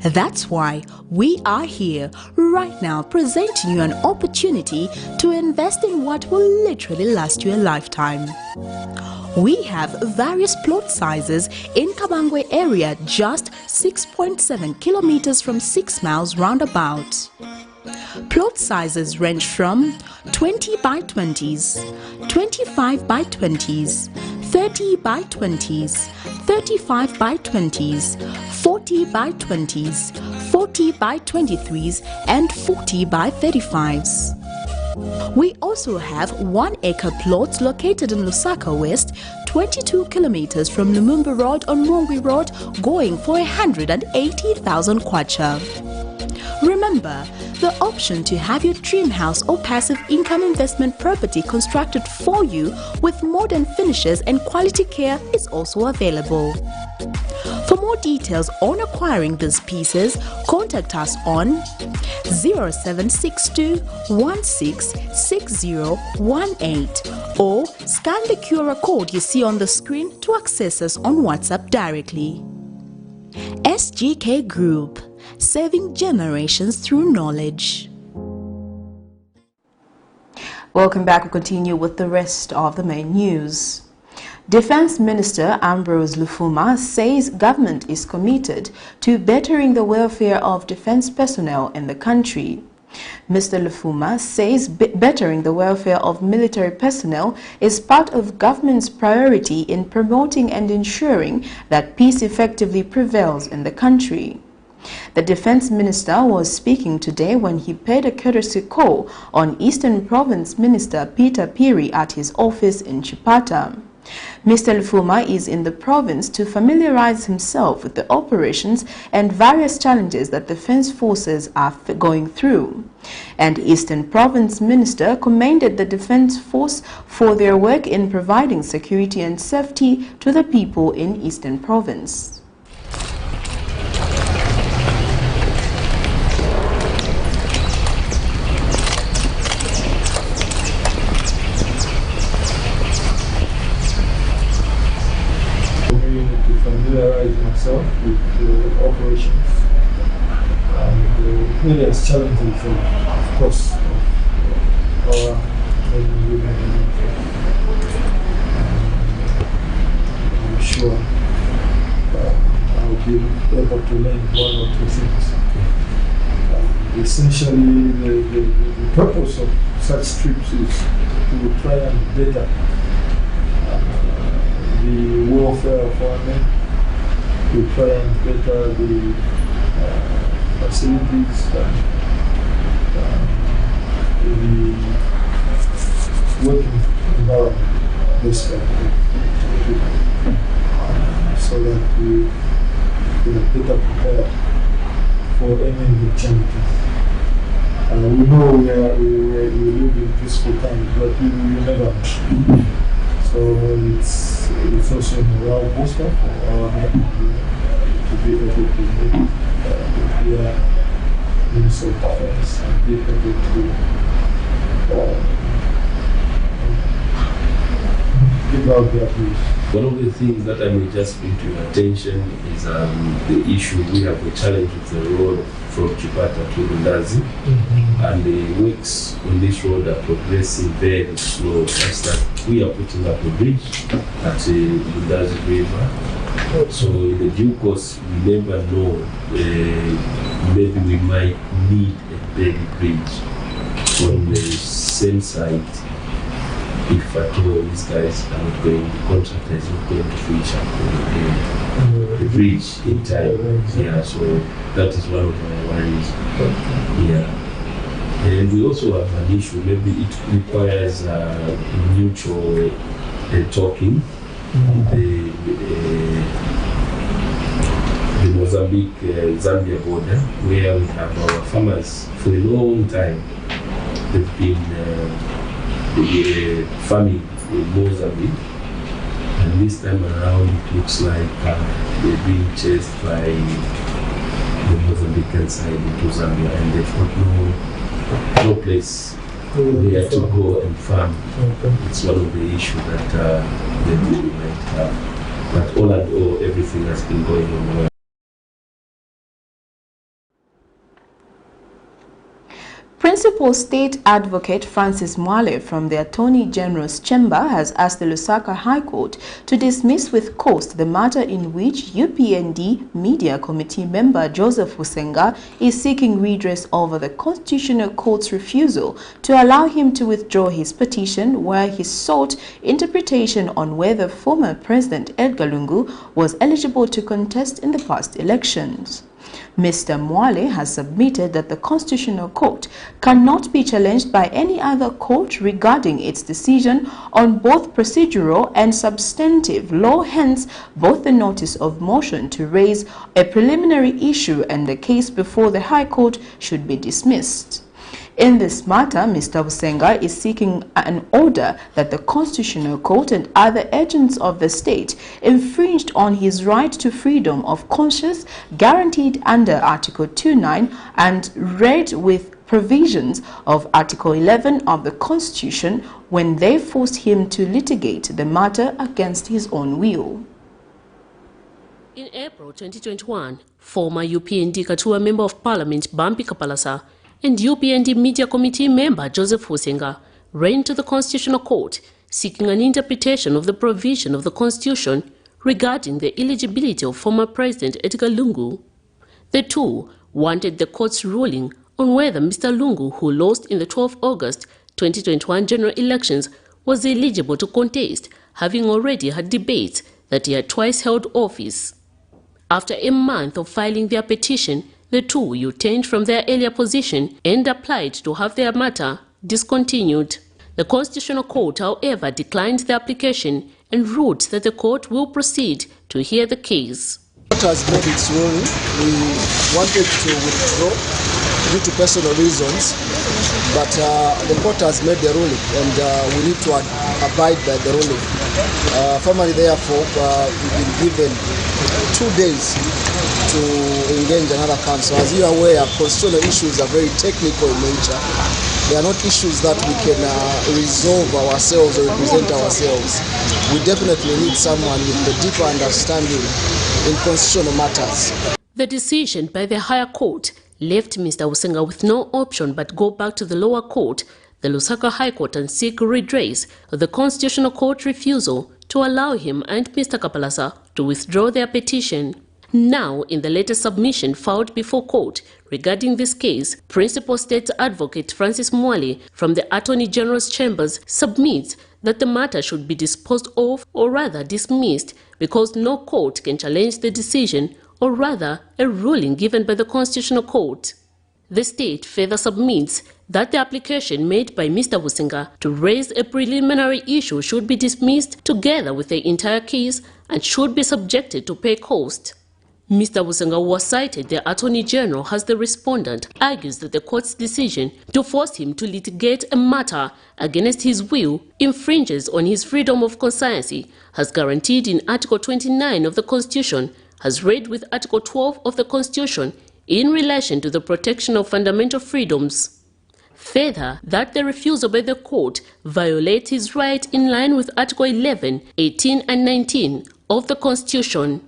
That's why we are here right now presenting you an opportunity to invest in what will literally last you a lifetime. We have various plot sizes in Kabangwe area, just 6.7 kilometers from 6 miles roundabout. Plot sizes range from 20 by 20s, 25 by 20s, 30 by 20s, 35 by 20s, 40 by 20s, 40 by 23s, and 40 by 35s. We also have 1 acre plots located in Lusaka West, 22 kilometers from Lumumba Road on Mungwi Road, going for 180,000 kwacha. Remember, the option to have your dream house or passive income investment property constructed for you with modern finishes and quality care is also available. For more details on acquiring these pieces, contact us on 0762 166018 or scan the QR code you see on the screen to access us on WhatsApp directly. SGK Group, serving generations through knowledge. Welcome back. We continue with the rest of the main news. Defense Minister Ambrose Lufuma says government is committed to bettering the welfare of defense personnel in the country. Mr. Lufuma says bettering the welfare of military personnel is part of government's priority in promoting and ensuring that peace effectively prevails in the country. The Defense Minister was speaking today when he paid a courtesy call on Eastern Province Minister Peter Piri at his office in Chipata. Mr. Lufuma is in the province to familiarize himself with the operations and various challenges that defense forces are going through. And Eastern Province Minister commended the Defense Force for their work in providing security and safety to the people in Eastern Province. Familiarize myself with the operations and the various challenges, of course, of our men and women. I'm sure I'll be able to learn 1 or 2 things. Essentially, the purpose of such trips is to try and better the welfare of our men, to try and better the facilities and the working environment, basically, so that we are better prepared for any challenges. We know we live in peaceful times, but we never. So it's also a morale booster for our men to be able to make their means of defense and be able to give out their views. One of the things that I may just bring to your attention is the issue. We have a challenge with the road from Chipata to Rundazi, and the works on this road are progressing very slow, such that we are putting up a bridge at the Rundazi River. So in the due course, we never know, maybe we might need a big bridge on the same site if at all these guys are not going, the contractor is not going to finish up the bridge in time. Yeah, so that is one of our worries. Yeah. And we also have an issue, maybe it requires mutual talking. The Mozambique-Zambia border, where we have our farmers for a long time. They've been farming in Mozambique, and this time around it looks like they're being chased by the Mozambican side into Zambia, and they've got no place where to go and farm. It's one of the issues that they really might have. But all in all, everything has been going on well. Principal State Advocate Francis Mwale from the Attorney General's Chamber has asked the Lusaka High Court to dismiss with cost the matter in which UPND Media Committee member Joseph Usenga is seeking redress over the Constitutional Court's refusal to allow him to withdraw his petition, where he sought interpretation on whether former President Edgar Lungu was eligible to contest in the past elections. Mr. Mwale has submitted that the Constitutional Court cannot be challenged by any other court regarding its decision on both procedural and substantive law, hence both the notice of motion to raise a preliminary issue and the case before the High Court should be dismissed. In this matter, Mr. Usenga is seeking an order that the Constitutional Court and other agents of the state infringed on his right to freedom of conscience guaranteed under Article 29 and read with provisions of Article 11 of the Constitution when they forced him to litigate the matter against his own will. In April 2021, former UPND KATUTA Member of Parliament Bambi Kapalasa and UPND Media Committee member Joseph Usenga ran to the Constitutional Court seeking an interpretation of the provision of the Constitution regarding the eligibility of former President Edgar Lungu. The two wanted the court's ruling on whether Mr. Lungu, who lost in the 12 August 2021 general elections, was eligible to contest, having already had debates that he had twice held office. After a month of filing their petition, the two U-turned from their earlier position and applied to have their matter discontinued. The Constitutional Court, however, declined the application and ruled that the court will proceed to hear the case. The court has made its ruling. We wanted to withdraw due to personal reasons, but the court has made the ruling and we need to abide by the ruling. Formally, therefore, we've been given 2 days to engage another counsel. As you are aware, constitutional issues are very technical in nature. They are not issues that we can resolve ourselves or represent ourselves. We definitely need someone with a deeper understanding in constitutional matters. The decision by the higher court left Mr. Usenga with no option but go back to the lower court, the Lusaka High Court, and seek redress of the Constitutional Court refusal to allow him and Mr. Kapalasa to withdraw their petition. Now, in the latest submission filed before court regarding this case, Principal State Advocate Francis Mwale from the Attorney General's Chambers submits that the matter should be disposed of, or rather dismissed, because no court can challenge the decision, or rather a ruling given by the Constitutional Court. The state further submits that the application made by Mr. Usenga to raise a preliminary issue should be dismissed together with the entire case and should be subjected to pay cost. Mr. Usenga, who was cited the Attorney General as the respondent, argues that the court's decision to force him to litigate a matter against his will infringes on his freedom of conscience, as guaranteed in Article 29 of the Constitution, as read with Article 12 of the Constitution in relation to the protection of fundamental freedoms. Further, that the refusal by the court violates his right in line with Article 11, 18 and 19 of the Constitution.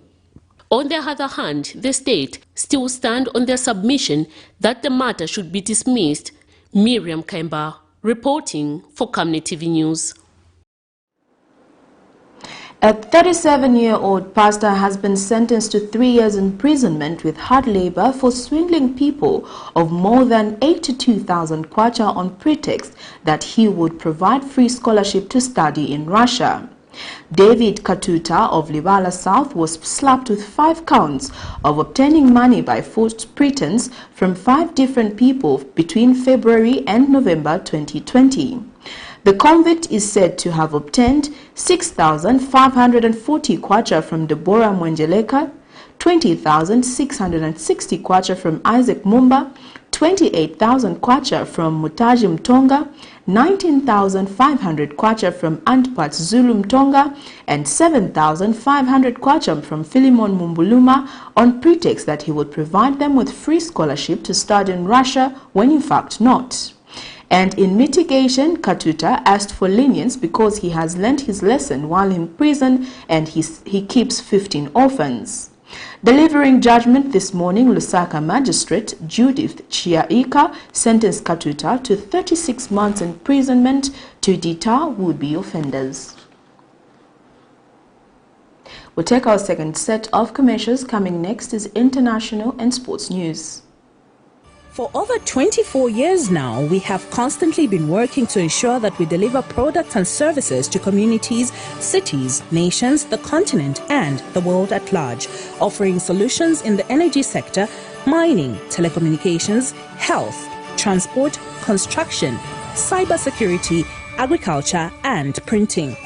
On the other hand, the state still stand on their submission that the matter should be dismissed. Miriam Kaimba, reporting for Camnet TV News. A 37-year-old pastor has been sentenced to 3 years imprisonment with hard labor for swindling people of more than 82,000 kwacha on pretext that he would provide free scholarship to study in Russia. David KATUTA of Libala South was slapped with 5 counts of obtaining money by false pretense from 5 different people between February and November 2020. The convict is said to have obtained 6,540 kwacha from Deborah Mwenjeleka, 20,660 kwacha from Isaac Mumba, 28,000 kwacha from Mutaji Mtonga, 19,500 kwacha from Antpat Zulu Mtonga, and 7,500 kwacha from Philemon Mumbuluma on pretext that he would provide them with free scholarship to study in Russia when in fact not. And in mitigation, KATUTA asked for lenience because he has learnt his lesson while in prison and he keeps 15 orphans. Delivering judgment this morning, Lusaka Magistrate Judith Chiaika sentenced KATUTA to 36 months imprisonment to deter would-be offenders. We'll take our second set of commercials. Coming next is international and sports news. For over 24 years now, we have constantly been working to ensure that we deliver products and services to communities, cities, nations, the continent, and the world at large, offering solutions in the energy sector, mining, telecommunications, health, transport, construction, cybersecurity, agriculture, and printing.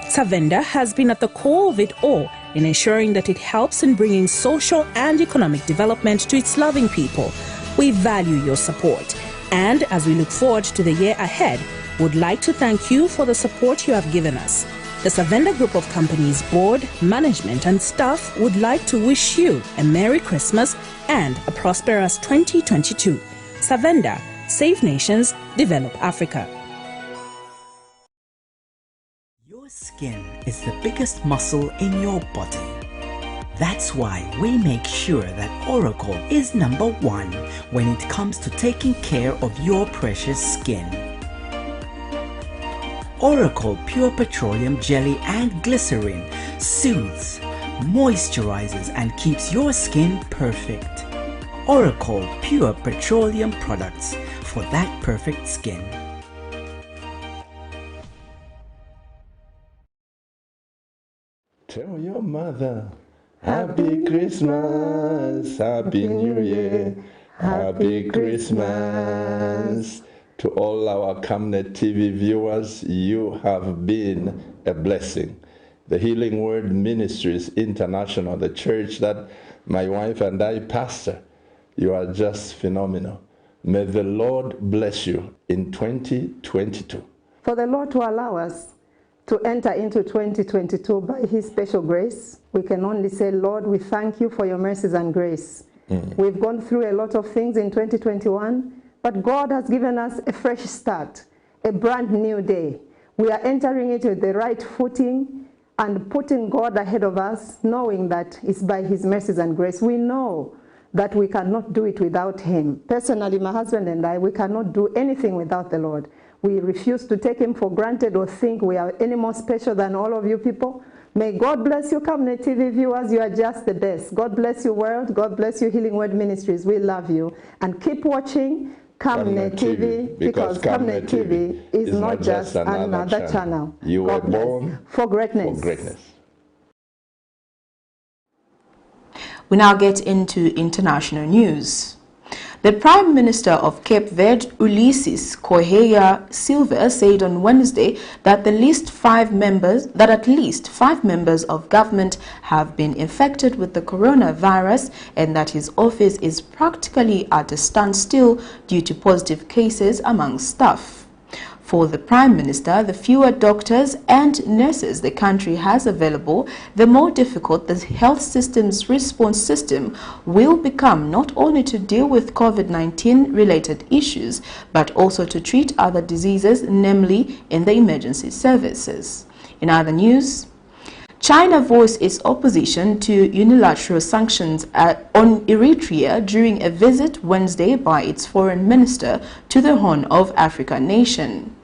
Savenda has been at the core of it all in ensuring that it helps in bringing social and economic development to its loving people. We value your support, and as we look forward to the year ahead, would like to thank you for the support you have given us. The Savenda Group of Companies board, management and staff would like to wish you a Merry Christmas and a prosperous 2022. Savenda, Save Nations, Develop Africa. Your skin is the biggest muscle in your body. That's why we make sure that Oracle is #1 when it comes to taking care of your precious skin. Oracle Pure Petroleum Jelly and Glycerin soothes, moisturizes and keeps your skin perfect. Oracle Pure Petroleum products for that perfect skin. Tell your mother Happy Christmas, Happy New Year, Happy Christmas. To all our Camnet TV viewers, you have been a blessing. The Healing Word Ministries International, the church that my wife and I pastor, you are just phenomenal. May the Lord bless you in 2022. For the Lord to allow us to enter into 2022 by His special grace, we can only say, Lord, we thank you for your mercies and grace. We've gone through a lot of things in 2021, but God has given us a fresh start, a brand new day. We are entering it with the right footing and putting God ahead of us, knowing that it's by His mercies and grace. We know that we cannot do it without Him. Personally, my husband and I, we cannot do anything without the Lord. We refuse to take Him for granted or think we are any more special than all of you people. May God bless you, Camnet TV viewers. You are just the best. God bless you, world. God bless you, Healing Word Ministries. We love you. And keep watching Camnet TV, because Camnet TV is not just another channel. You were born for greatness. We now get into international news. The Prime Minister of Cape Verde, Ulysses Correia Silva, said on Wednesday that at least 5 members of government have been infected with the coronavirus and that his office is practically at a standstill due to positive cases among staff. For the Prime Minister, the fewer doctors and nurses the country has available, the more difficult the health system's response system will become, not only to deal with COVID-19 related issues, but also to treat other diseases, namely in the emergency services. In other news, China voiced its opposition to unilateral sanctions on Eritrea during a visit Wednesday by its foreign minister to the Horn of Africa nation.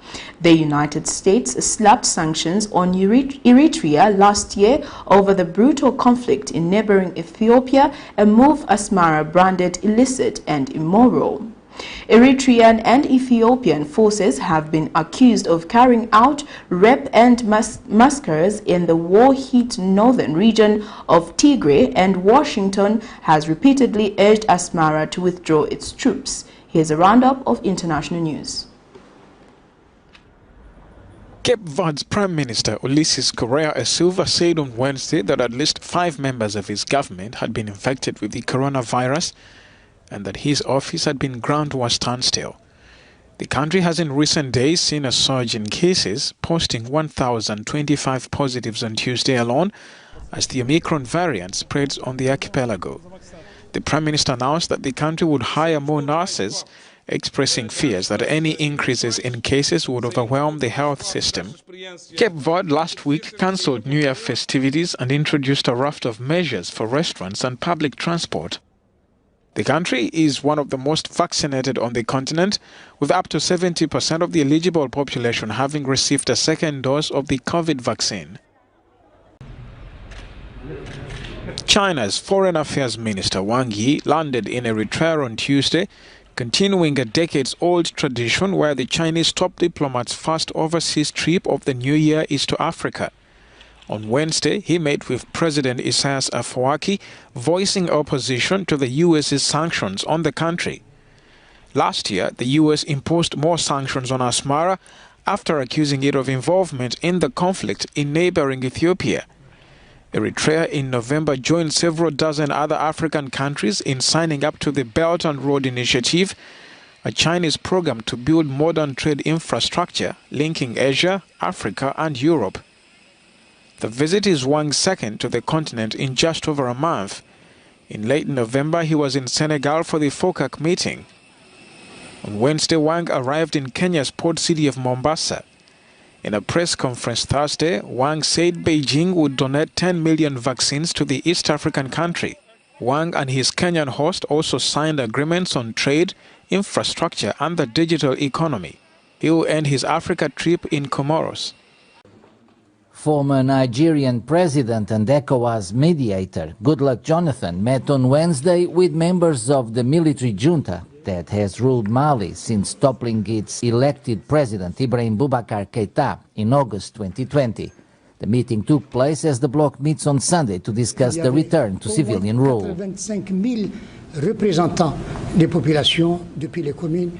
The United States slapped sanctions on Eritrea last year over the brutal conflict in neighboring Ethiopia, a move Asmara branded illicit and immoral. Eritrean and Ethiopian forces have been accused of carrying out rape and massacres in the war-hit northern region of Tigray, and Washington has repeatedly urged Asmara to withdraw its troops. Here's a roundup of international news. Cape Verde's Prime Minister Ulysses Correa Silva said on Wednesday that at least 5 members of his government had been infected with the coronavirus and that his office had been ground to a standstill. The country has in recent days seen a surge in cases, posting 1,025 positives on Tuesday alone as the Omicron variant spreads on the archipelago. The Prime Minister announced that the country would hire more nurses, expressing fears that any increases in cases would overwhelm the health system. Cape Verde last week cancelled New Year festivities and introduced a raft of measures for restaurants and public transport. The country is one of the most vaccinated on the continent, with up to 70% of the eligible population having received a second dose of the COVID vaccine. China's Foreign Affairs Minister Wang Yi landed in Eritrea on Tuesday, continuing a decades-old tradition where the Chinese top diplomat's first overseas trip of the new year is to Africa. On Wednesday, he met with President Isaias Afwerki, voicing opposition to the U.S.'s sanctions on the country. Last year, the U.S. imposed more sanctions on Asmara after accusing it of involvement in the conflict in neighboring Ethiopia. Eritrea in November joined several dozen other African countries in signing up to the Belt and Road Initiative, a Chinese program to build modern trade infrastructure linking Asia, Africa and Europe. The visit is Wang's second to the continent in just over a month. In late November, he was in Senegal for the FOCAC meeting. On Wednesday, Wang arrived in Kenya's port city of Mombasa. In a press conference Thursday, Wang said Beijing would donate 10 million vaccines to the East African country. Wang and his Kenyan host also signed agreements on trade, infrastructure and the digital economy. He will end his Africa trip in Comoros. Former Nigerian president and ECOWAS mediator Goodluck Jonathan met on Wednesday with members of the military junta that has ruled Mali since toppling its elected president Ibrahim Boubacar Keïta in August 2020. The meeting took place as the bloc meets on Sunday to discuss the return to civilian rule.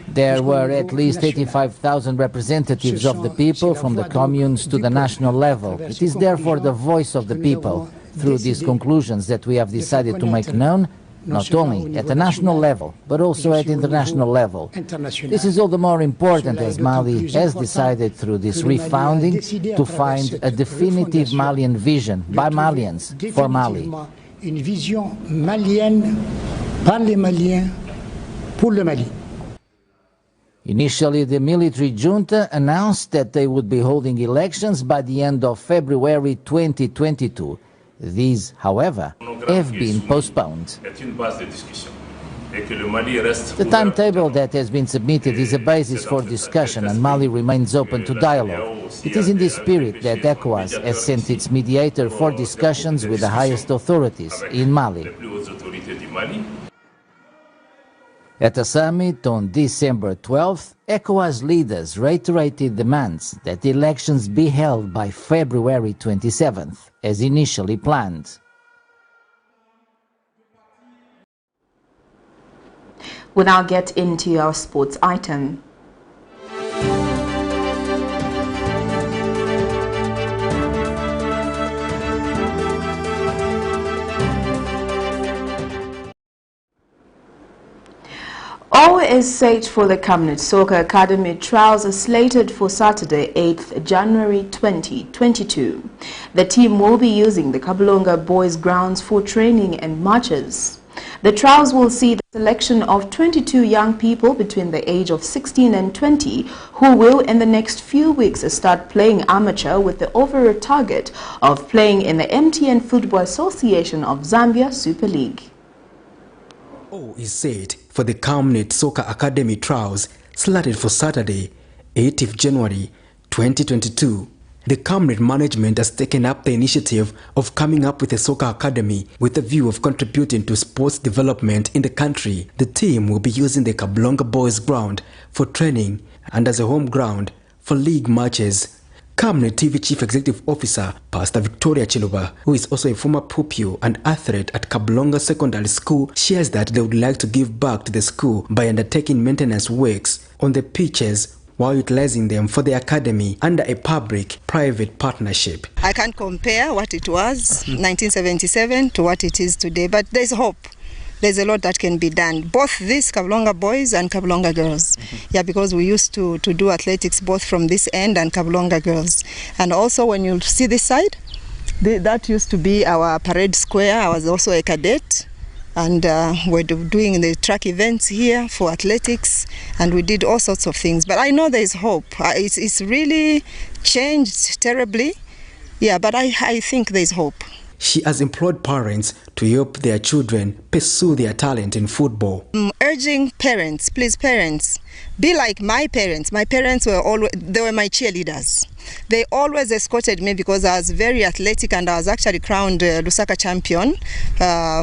There were at least 85,000 representatives of the people from the communes to the national level. It is therefore the voice of the people through these conclusions that we have decided to make known, not only at the national level, but also at international level. This is all the more important as Mali has decided through this refounding to find a definitive Malian vision by Malians for Mali. Une vision malienne par les Maliens pour le Mali. Initially, the military junta announced that they would be holding elections by the end of February 2022. These, however, have been postponed. The timetable that has been submitted is a basis for discussion and Mali remains open to dialogue. It is in this spirit that ECOWAS has sent its mediator for discussions with the highest authorities in Mali. At a summit on December 12th, ECOWAS leaders reiterated demands that elections be held by February 27th, as initially planned. We'll now get into our sports item. All is set for the Camnet Soccer Academy trials are slated for Saturday, 8th January 2022. The team will be using the Kabulonga Boys grounds for training and matches. The trials will see the selection of 22 young people between the age of 16 and 20 who will in the next few weeks start playing amateur with the overall target of playing in the MTN Football Association of Zambia Super League. All is set for the Camnet Soccer Academy trials slated for Saturday, 8th January 2022. The Camnet management has taken up the initiative of coming up with a soccer academy with a view of contributing to sports development in the country. The team will be using the Kablonga Boys ground for training and as a home ground for league matches. Camnet TV Chief Executive Officer Pastor Victoria Chiluba, who is also a former pupil and athlete at Kablonga Secondary School, shares that they would like to give back to the school by undertaking maintenance works on the pitches while utilizing them for the academy under a public-private partnership. I can't compare what it was 1977 to what it is today, but there's hope. There's a lot that can be done. Both these Kablonga boys and Kablonga girls. Yeah, because we used to do athletics both from this end and Kablonga girls. And also when you see this side, that used to be our parade square. I was also a cadet. And we're doing the track events here for athletics, and we did all sorts of things. But I know there's hope. It's really changed terribly, yeah, but I think there's hope. She has implored parents to help their children pursue their talent in football. I'm urging parents, please parents, be like my parents. My parents were they were my cheerleaders. They always escorted me because I was very athletic, and I was actually crowned Lusaka champion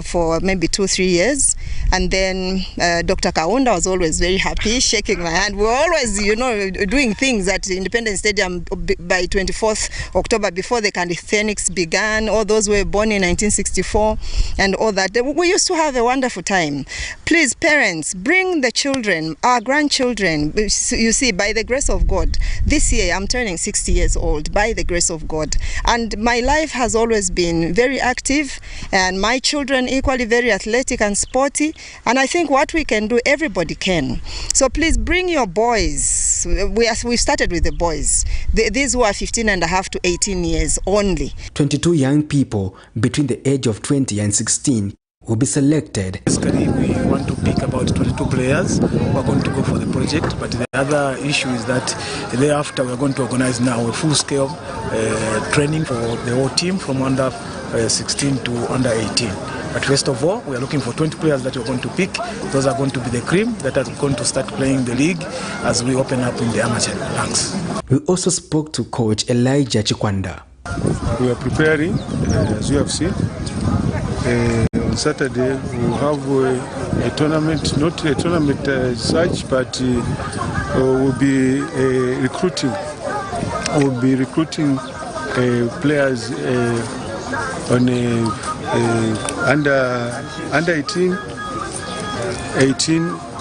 for maybe 2-3 years. And then Dr. Kaunda was always very happy, shaking my hand. We were always, you know, doing things at Independence Stadium by 24th October before the calisthenics began. All those were born in 1964 and all that. We used to have a wonderful time. Please, parents, bring the children, our grandchildren. You see, by the grace of God, this year I'm turning 60 years old, by the grace of God. And my life has always been very active, and my children equally very athletic and sporty. And I think what we can do, everybody can. So please bring your boys. We started with the boys. These who are 15 and a half to 18 years only. 22 young people between the age of 20 and 16 will be selected. Basically, we want to pick about 22 players who are going to go for the project, but the other issue is that thereafter we are going to organize now a full-scale training for the whole team from under 16 to under 18. But first of all, we are looking for 20 players that we're going to pick. Those are going to be the cream that are going to start playing the league as we open up in the amateur ranks. We also spoke to Coach Elijah Chikwanda. We are preparing, as you have seen. On Saturday we will have a tournament, not a tournament as such, but we'll be recruiting. We'll be recruiting players on under 18,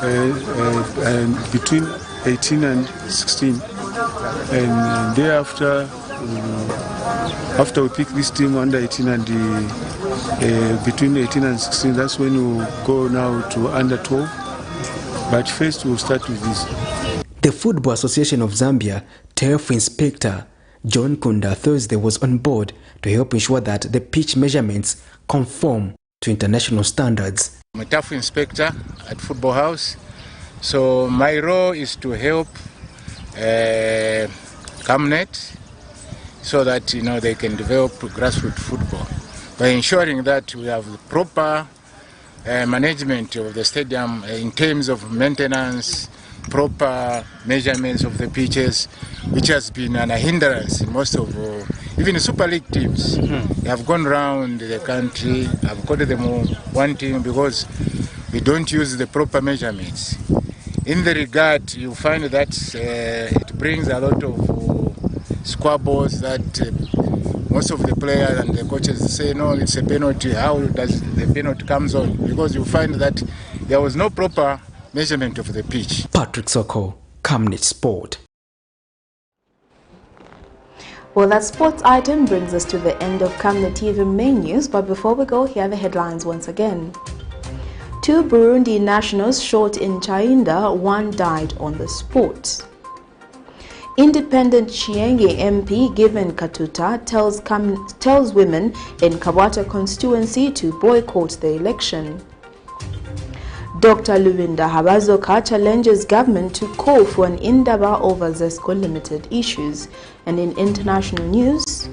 and between 18 and 16, and thereafter, after we pick this team under 18 and between 18 and 16, that's when we'll go now to under 12. But first we'll start with this. The Football Association of Zambia Turf Inspector John Kunda Thursday was on board to help ensure that the pitch measurements conform to international standards. I'm a turf inspector at Football House, so my role is to help Camnet so that they can develop grassroots football by ensuring that we have the proper management of the stadium in terms of maintenance, proper measurements of the pitches, which has been a hindrance in most of even Super League teams. They have gone around the country, have got them one team because we don't use the proper measurements. In the regard, you find that it brings a lot of squabbles that most of the players and the coaches say, no, it's a penalty. How does the penalty comes on? Because you find that there was no proper measurement of the pitch. Patrick Soko, Camnet Sport. Well, that sports item brings us to the end of Camnet TV main news, but before we go, here are the headlines once again. 2 Burundi nationals shot in CHAINDA, 1 died on the spot. Independent CHIENGI MP given KATUTA tells women in KABWATA constituency to boycott the election. Dr. LUBINDA HAABAZOKA challenges government to call for an INDABA over ZESCO limited issues. And in international news,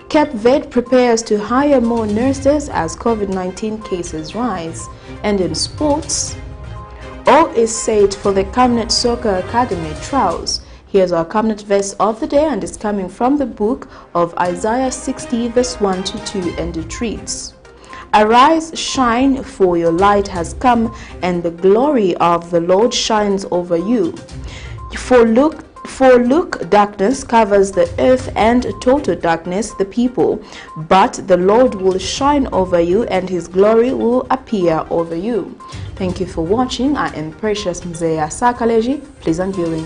Cape Verde prepares to hire more nurses as COVID-19 cases rise. And in sports, all is set for the Camnet Soccer Academy trials. Here's our Camnet verse of the day, and it's coming from the book of Isaiah 60 verse 1 to 2, and it reads, "Arise, shine, for your light has come, and the glory of the Lord shines over you. For look, darkness covers the earth, and total darkness the people. But the Lord will shine over you, and his glory will appear over you." Thank you for watching. I am Precious Mzeya Sakaleji. Pleasant viewing.